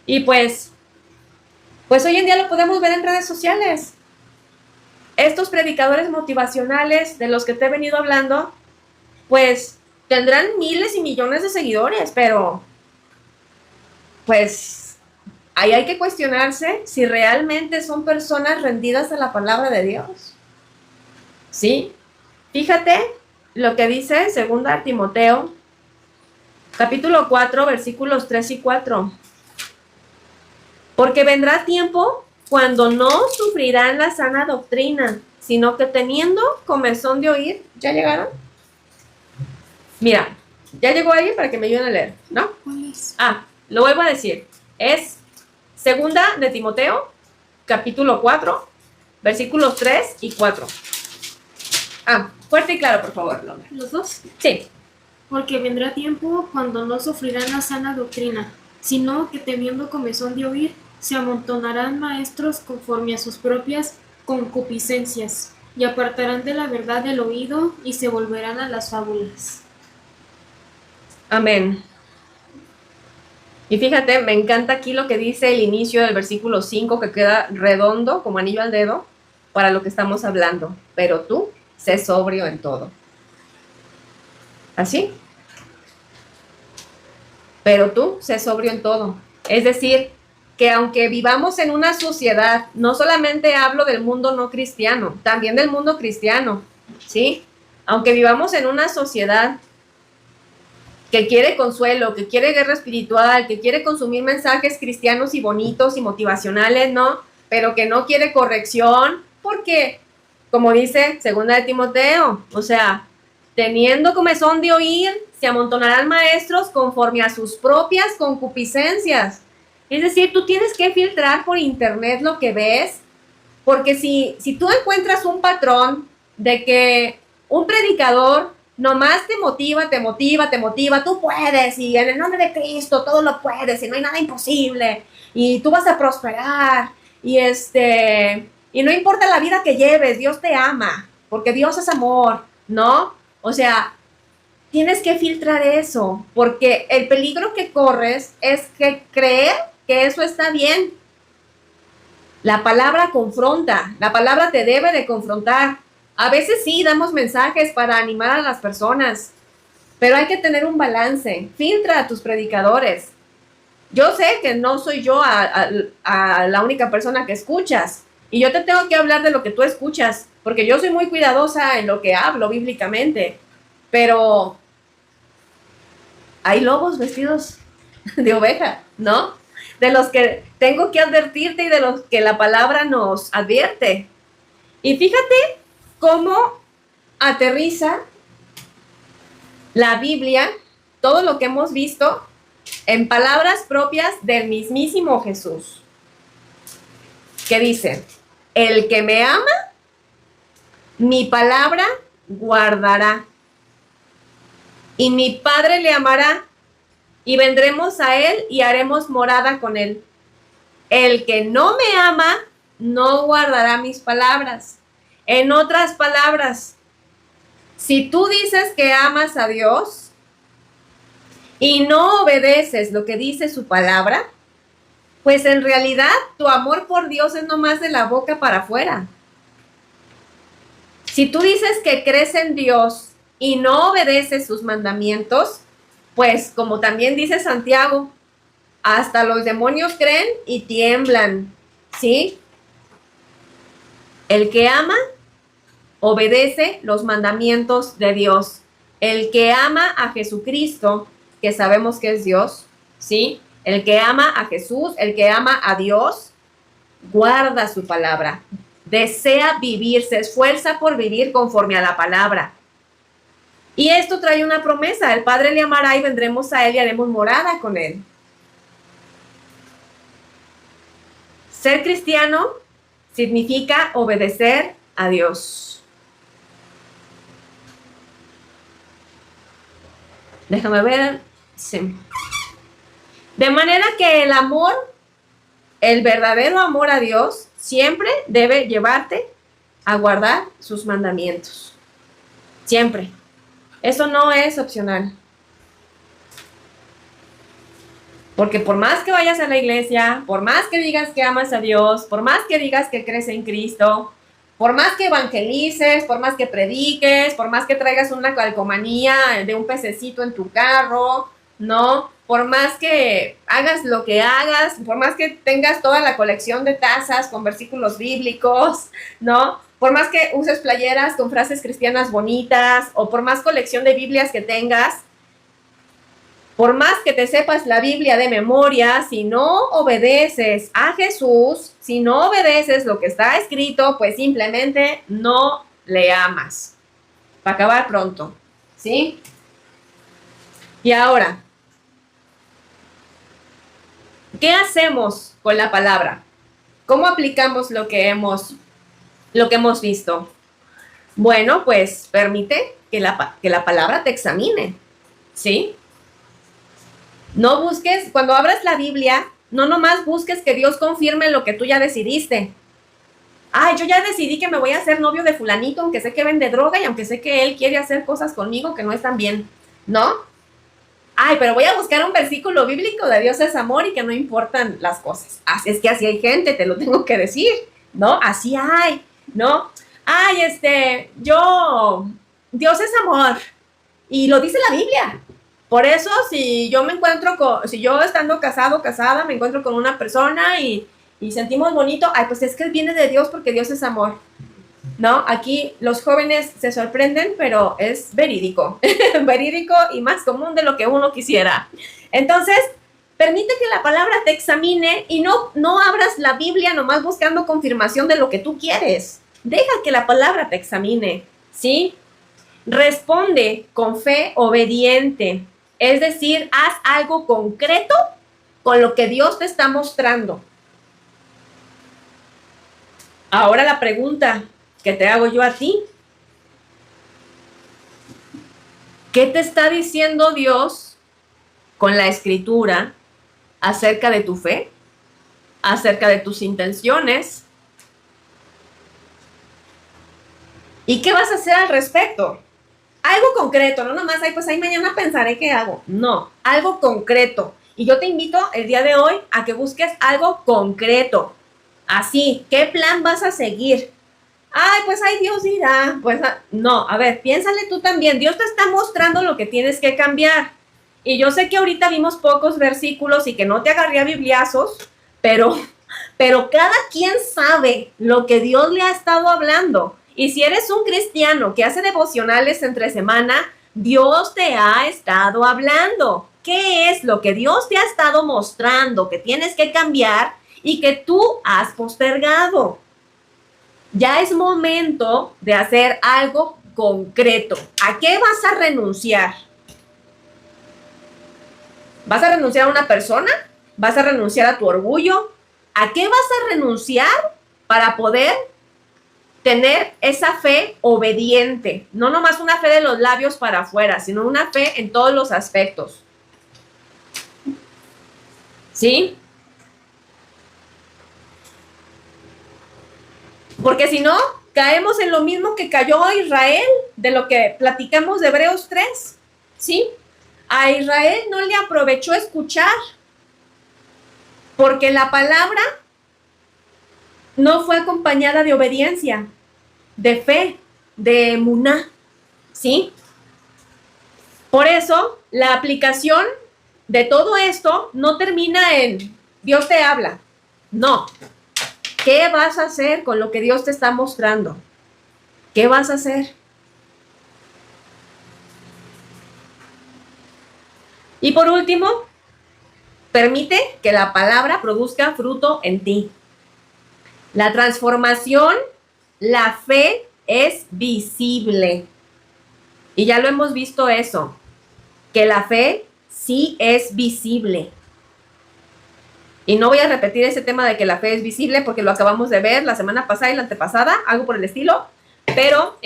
Y pues hoy en día lo podemos ver en redes sociales. Estos predicadores motivacionales de los que te he venido hablando, pues tendrán miles y millones de seguidores, pero pues ahí hay que cuestionarse si realmente son personas rendidas a la palabra de Dios. ¿Sí? Fíjate lo que dice 2 Timoteo, capítulo 4, versículos 3 y 4. Porque vendrá tiempo cuando no sufrirán la sana doctrina, sino que teniendo comezón de oír, ¿ya llegaron? Mira, ya llegó ahí para que me ayuden a leer, ¿no? ¿Cuál es? Lo vuelvo a decir. Es 2 de Timoteo, capítulo 4, versículos 3 y 4. Fuerte y claro, por favor, Londra. ¿Los dos? Sí. Porque vendrá tiempo cuando no sufrirán la sana doctrina, sino que teniendo comezón de oír, se amontonarán maestros conforme a sus propias concupiscencias, y apartarán de la verdad el oído, y se volverán a las fábulas. Amén. Y fíjate, me encanta aquí lo que dice el inicio del versículo 5, que queda redondo como anillo al dedo para lo que estamos hablando. Pero tú, sé sobrio en todo. ¿Así? Pero tú, sé sobrio en todo. Es decir, que aunque vivamos en una sociedad, no solamente hablo del mundo no cristiano, también del mundo cristiano, ¿sí? Aunque vivamos en una sociedad que quiere consuelo, que quiere guerra espiritual, que quiere consumir mensajes cristianos y bonitos y motivacionales, ¿no? Pero que no quiere corrección, porque, como dice 2 de Timoteo, o sea, teniendo comezón de oír, se amontonarán maestros conforme a sus propias concupiscencias. Es decir, tú tienes que filtrar por internet lo que ves, porque si tú encuentras un patrón de que un predicador nomás te motiva, tú puedes, y en el nombre de Cristo todo lo puedes, y no hay nada imposible, y tú vas a prosperar, y no importa la vida que lleves, Dios te ama, porque Dios es amor, ¿no? O sea, tienes que filtrar eso, porque el peligro que corres es que creer que eso está bien. La palabra confronta, la palabra te debe de confrontar. A veces sí damos mensajes para animar a las personas, pero hay que tener un balance. Filtra a tus predicadores. Yo sé que no soy yo a la única persona que escuchas, y yo te tengo que hablar de lo que tú escuchas, porque yo soy muy cuidadosa en lo que hablo bíblicamente, pero hay lobos vestidos de oveja, ¿no? De los que tengo que advertirte y de los que la palabra nos advierte. Y fíjate cómo aterriza la Biblia, todo lo que hemos visto, en palabras propias del mismísimo Jesús, que dice: el que me ama, mi palabra guardará, y mi Padre le amará, y vendremos a él y haremos morada con él. El que no me ama, no guardará mis palabras. En otras palabras, si tú dices que amas a Dios y no obedeces lo que dice su palabra, pues en realidad tu amor por Dios es nomás de la boca para afuera. Si tú dices que crees en Dios y no obedeces sus mandamientos, pues como también dice Santiago, hasta los demonios creen y tiemblan, ¿sí? El que ama, obedece los mandamientos de Dios. El que ama a Jesucristo, que sabemos que es Dios, ¿sí? El que ama a Jesús, el que ama a Dios, guarda su palabra. Desea vivir, se esfuerza por vivir conforme a la palabra. Y esto trae una promesa: el Padre le amará y vendremos a él y haremos morada con él. Ser cristiano significa obedecer a Dios. Déjame ver. Sí. De manera que el amor, el verdadero amor a Dios, siempre debe llevarte a guardar sus mandamientos. Siempre. Eso no es opcional. Porque por más que vayas a la iglesia, por más que digas que amas a Dios, por más que digas que crees en Cristo, por más que evangelices, por más que prediques, por más que traigas una calcomanía de un pececito en tu carro, ¿no? Por más que hagas lo que hagas, por más que tengas toda la colección de tazas con versículos bíblicos, ¿no? Por más que uses playeras con frases cristianas bonitas, o por más colección de Biblias que tengas, por más que te sepas la Biblia de memoria, si no obedeces a Jesús, si no obedeces lo que está escrito, pues simplemente no le amas. Para acabar pronto, ¿sí? Y ahora, ¿qué hacemos con la palabra? ¿Cómo aplicamos lo que hemos visto? Bueno, pues permite que la palabra te examine, ¿sí? No busques, cuando abras la Biblia, no nomás busques que Dios confirme lo que tú ya decidiste. Ay, yo ya decidí que me voy a hacer novio de fulanito, aunque sé que vende droga y aunque sé que él quiere hacer cosas conmigo que no están bien, ¿no? Ay, pero voy a buscar un versículo bíblico de Dios es amor y que no importan las cosas. Así es que así hay gente, te lo tengo que decir, ¿no? Así hay, ¿no? Ay, Dios es amor y lo dice la Biblia. Por eso, si yo estando casado, casada, me encuentro con una persona y sentimos bonito, ay, pues es que viene de Dios porque Dios es amor, ¿no? Aquí los jóvenes se sorprenden, pero es verídico, verídico y más común de lo que uno quisiera. Entonces, permite que la palabra te examine y no abras la Biblia nomás buscando confirmación de lo que tú quieres. Deja que la palabra te examine, ¿sí? Responde con fe obediente. Es decir, haz algo concreto con lo que Dios te está mostrando. Ahora la pregunta que te hago yo a ti. ¿Qué te está diciendo Dios con la Escritura acerca de tu fe? Acerca de tus intenciones. ¿Y qué vas a hacer al respecto? Algo concreto, no nomás, pues ahí mañana pensaré qué hago. No, algo concreto. Y yo te invito el día de hoy a que busques algo concreto. Así, ¿qué plan vas a seguir? Ay, pues ay, Dios dirá. Pues no, a ver, piénsale tú también. Dios te está mostrando lo que tienes que cambiar. Y yo sé que ahorita vimos pocos versículos y que no te agarré a bibliazos, pero cada quien sabe lo que Dios le ha estado hablando. Y si eres un cristiano que hace devocionales entre semana, Dios te ha estado hablando. ¿Qué es lo que Dios te ha estado mostrando que tienes que cambiar y que tú has postergado? Ya es momento de hacer algo concreto. ¿A qué vas a renunciar? ¿Vas a renunciar a una persona? ¿Vas a renunciar a tu orgullo? ¿A qué vas a renunciar para poder tener esa fe obediente? No nomás una fe de los labios para afuera, sino una fe en todos los aspectos. ¿Sí? Porque si no, caemos en lo mismo que cayó Israel, de lo que platicamos de Hebreos 3. ¿Sí? A Israel no le aprovechó escuchar, porque la palabra no fue acompañada de obediencia, de fe, de emuná, ¿sí? Por eso, la aplicación de todo esto no termina en Dios te habla. No. ¿Qué vas a hacer con lo que Dios te está mostrando? ¿Qué vas a hacer? Y por último, permite que la palabra produzca fruto en ti. La transformación, la fe es visible. Y ya lo hemos visto eso, que la fe sí es visible. Y no voy a repetir ese tema de que la fe es visible porque lo acabamos de ver la semana pasada y la antepasada, algo por el estilo, pero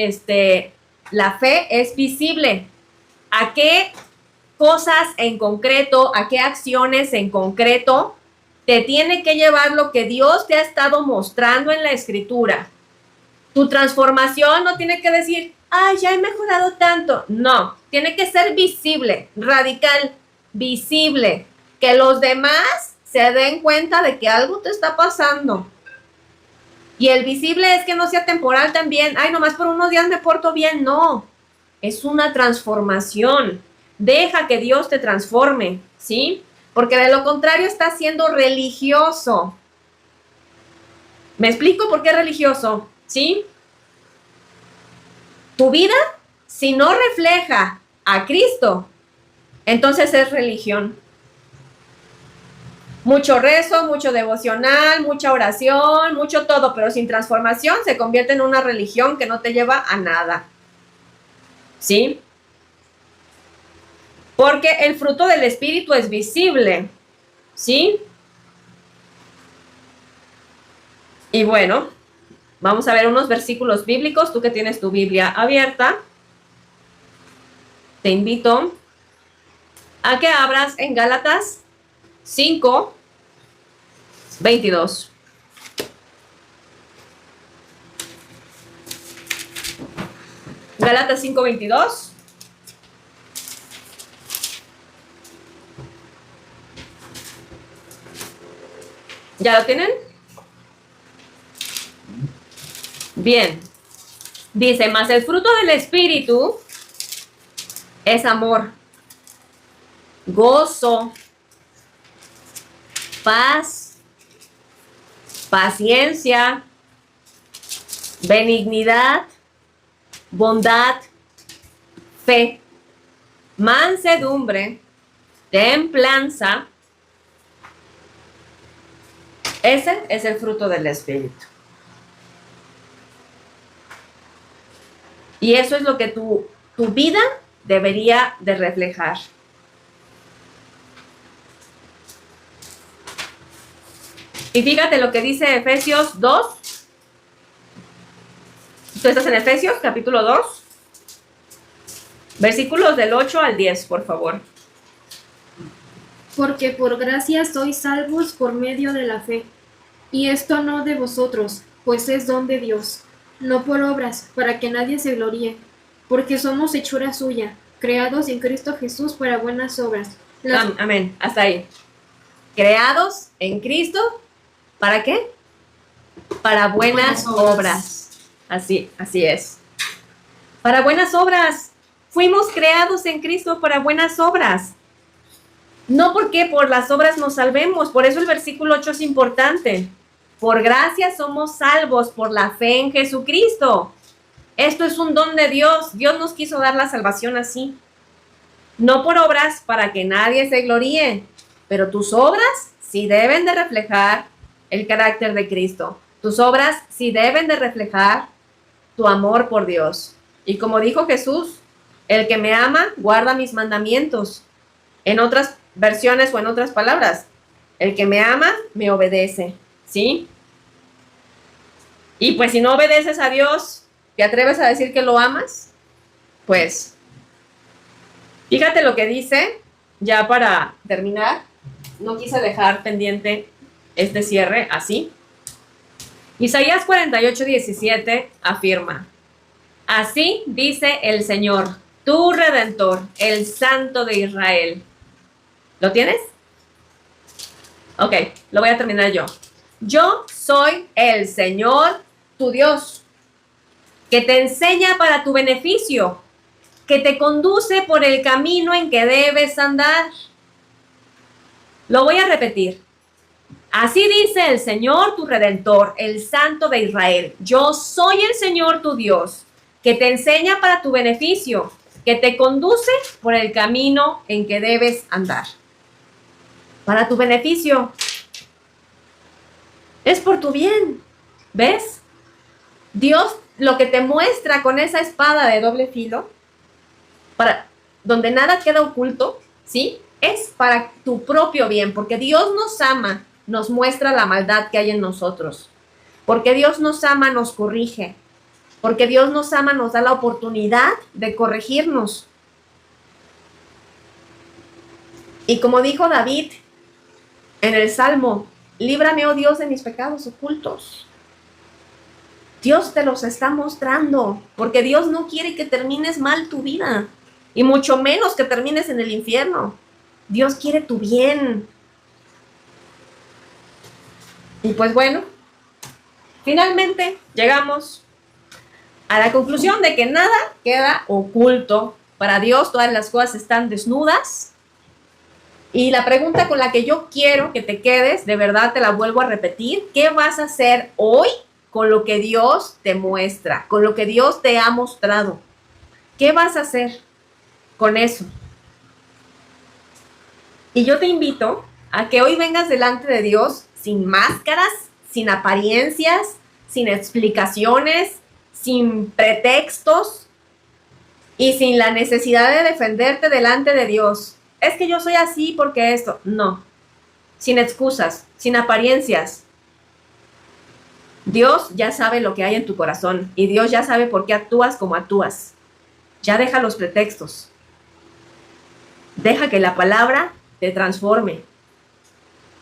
la fe es visible. ¿A qué cosas en concreto, a qué acciones en concreto te tiene que llevar lo que Dios te ha estado mostrando en la Escritura? Tu transformación no tiene que decir, ay, ya he mejorado tanto. No, tiene que ser visible, radical, visible. Que los demás se den cuenta de que algo te está pasando. Y el visible es que no sea temporal también. Ay, nomás por unos días me porto bien. No, es una transformación. Deja que Dios te transforme, ¿sí? Porque de lo contrario estás siendo religioso. ¿Me explico por qué religioso? ¿Sí? Tu vida, si no refleja a Cristo, entonces es religión. Mucho rezo, mucho devocional, mucha oración, mucho todo, pero sin transformación se convierte en una religión que no te lleva a nada. ¿Sí? Porque el fruto del Espíritu es visible. ¿Sí? Y bueno, vamos a ver unos versículos bíblicos. Tú que tienes tu Biblia abierta, te invito a que abras en Gálatas 5:22. Gálatas 5:22. ¿Ya lo tienen? Bien. Dice, mas el fruto del Espíritu es amor, gozo, paz, paciencia, benignidad, bondad, fe, mansedumbre, templanza. Ese es el fruto del Espíritu. Y eso es lo que tu vida debería de reflejar. Y fíjate lo que dice Efesios 2. Tú estás en Efesios, capítulo 2. Versículos del 8 al 10, por favor. Porque por gracia sois salvos por medio de la fe. Y esto no de vosotros, pues es don de Dios, no por obras, para que nadie se gloríe, porque somos hechura suya, creados en Cristo Jesús para buenas obras. Amén, hasta ahí. Creados en Cristo, ¿para qué? Para buenas obras. Así es. Para buenas obras. Fuimos creados en Cristo para buenas obras. No porque por las obras nos salvemos, por eso el versículo 8 es importante. Por gracia somos salvos por la fe en Jesucristo. Esto es un don de Dios. Dios nos quiso dar la salvación así. No por obras para que nadie se gloríe, pero tus obras sí deben de reflejar el carácter de Cristo. Tus obras sí deben de reflejar tu amor por Dios. Y como dijo Jesús, el que me ama guarda mis mandamientos. En otras versiones o en otras palabras, el que me ama me obedece, ¿sí? Y pues si no obedeces a Dios, ¿te atreves a decir que lo amas? Pues, fíjate lo que dice, ya para terminar, no quise dejar pendiente este cierre así. Isaías 48:17 afirma, así dice el Señor, tu Redentor, el Santo de Israel. ¿Lo tienes? Ok, lo voy a terminar yo. Yo soy el Señor, tu Dios, que te enseña para tu beneficio, que te conduce por el camino en que debes andar. Lo voy a repetir. Así dice el Señor, tu Redentor, el Santo de Israel. Yo soy el Señor, tu Dios, que te enseña para tu beneficio, que te conduce por el camino en que debes andar. Para tu beneficio. Es por tu bien. ¿Ves? Dios lo que te muestra con esa espada de doble filo, para donde nada queda oculto, ¿sí? Es para tu propio bien, porque Dios nos ama, nos muestra la maldad que hay en nosotros. Porque Dios nos ama, nos corrige. Porque Dios nos ama, nos da la oportunidad de corregirnos. Y como dijo David en el Salmo, líbrame, oh Dios, de mis pecados ocultos. Dios te los está mostrando, porque Dios no quiere que termines mal tu vida, y mucho menos que termines en el infierno. Dios quiere tu bien. Y pues bueno, finalmente llegamos a la conclusión de que nada queda oculto Para Dios todas las cosas están desnudas. Y la pregunta con la que yo quiero que te quedes, de verdad te la vuelvo a repetir, ¿qué vas a hacer hoy con lo que Dios te muestra, con lo que Dios te ha mostrado? ¿Qué vas a hacer con eso? Y yo te invito a que hoy vengas delante de Dios sin máscaras, sin apariencias, sin explicaciones, sin pretextos y sin la necesidad de defenderte delante de Dios. Es que yo soy así porque esto. No, sin excusas, sin apariencias. Dios ya sabe lo que hay en tu corazón y Dios ya sabe por qué actúas como actúas. Ya deja los pretextos. Deja que la palabra te transforme.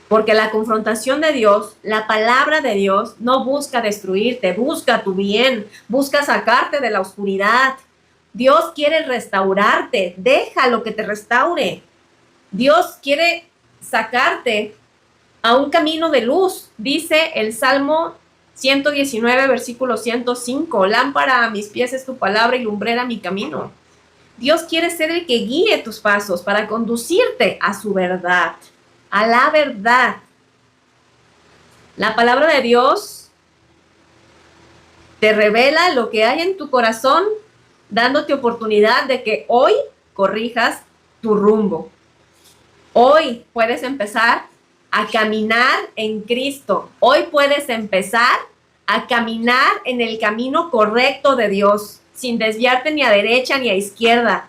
Porque la confrontación de Dios, la palabra de Dios, no busca destruirte, busca tu bien, busca sacarte de la oscuridad. Dios quiere restaurarte, déjalo que te restaure. Dios quiere sacarte a un camino de luz. Dice el Salmo 119, versículo 105, lámpara a mis pies es tu palabra y lumbrera mi camino. Dios quiere ser el que guíe tus pasos para conducirte a su verdad, a la verdad. La palabra de Dios te revela lo que hay en tu corazón, dándote oportunidad de que hoy corrijas tu rumbo. Hoy puedes empezar a caminar en Cristo. Hoy puedes empezar a caminar en el camino correcto de Dios, sin desviarte ni a derecha ni a izquierda.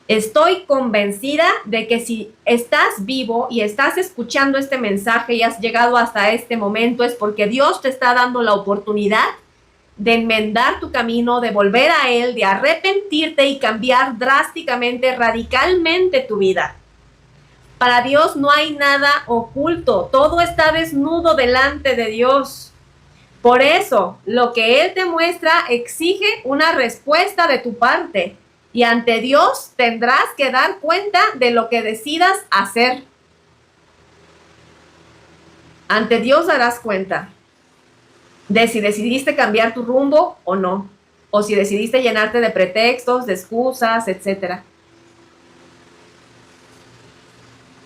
Estoy convencida de que si estás vivo y estás escuchando este mensaje y has llegado hasta este momento, es porque Dios te está dando la oportunidad de enmendar tu camino, de volver a Él, de arrepentirte y cambiar drásticamente, radicalmente tu vida. Para Dios no hay nada oculto, todo está desnudo delante de Dios. Por eso, lo que Él te muestra exige una respuesta de tu parte. Y ante Dios tendrás que dar cuenta de lo que decidas hacer. Ante Dios darás cuenta de si decidiste cambiar tu rumbo o no. O si decidiste llenarte de pretextos, de excusas, etc.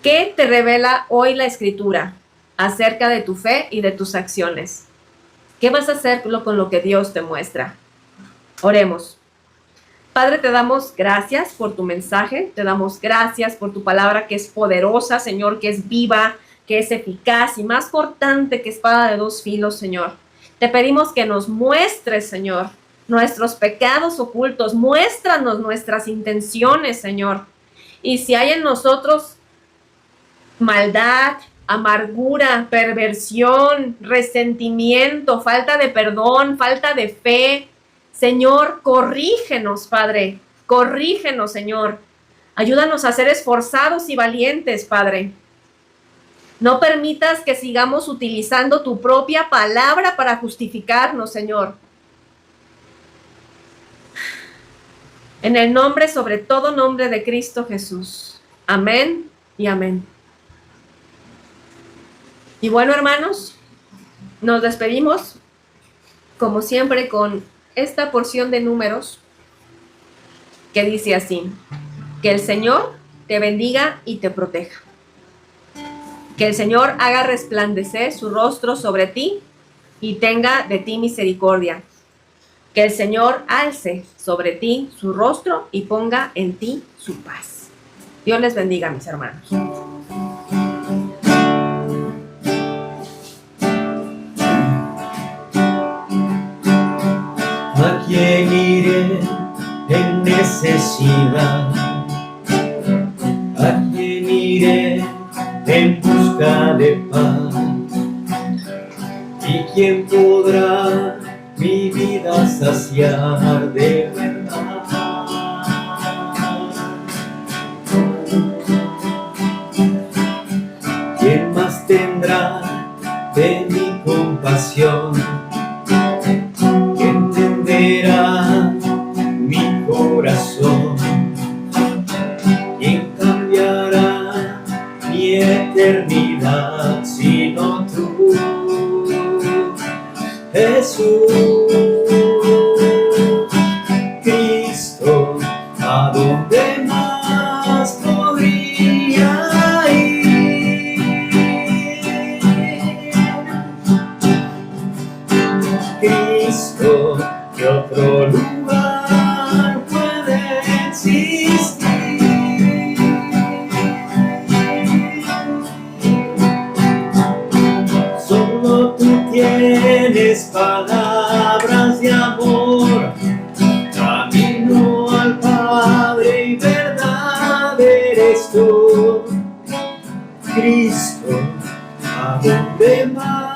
¿Qué te revela hoy la Escritura acerca de tu fe y de tus acciones? ¿Qué vas a hacer con lo que Dios te muestra? Oremos. Padre, te damos gracias por tu mensaje, te damos gracias por tu palabra que es poderosa, Señor, que es viva, que es eficaz y más cortante que espada de dos filos, Señor. Te pedimos que nos muestres, Señor, nuestros pecados ocultos, muéstranos nuestras intenciones, Señor. Y si hay en nosotros maldad, amargura, perversión, resentimiento, falta de perdón, falta de fe, Señor, corrígenos, Padre, corrígenos, Señor. Ayúdanos a ser esforzados y valientes, Padre. No permitas que sigamos utilizando tu propia palabra para justificarnos, Señor. En el nombre, sobre todo nombre de Cristo Jesús. Amén y amén. Y bueno, hermanos, nos despedimos, como siempre, con esta porción de Números que dice así: que el Señor te bendiga y te proteja. Que el Señor haga resplandecer su rostro sobre ti y tenga de ti misericordia. Que el Señor alce sobre ti su rostro y ponga en ti su paz. Dios les bendiga, mis hermanos. ¿A quién iré en necesidad? ¿A quién iré en busca de paz? ¿Y quién podrá mi vida saciar de verdad? ¿Quién más tendrá de mi compasión? ¿Quién entenderá mi corazón? ¿Quién cambiará mi eternidad sino tú, Jesús? Cristo, adorado. dulces palabras de amor, camino al Padre y verdad eres tú, Cristo, ¿a dónde más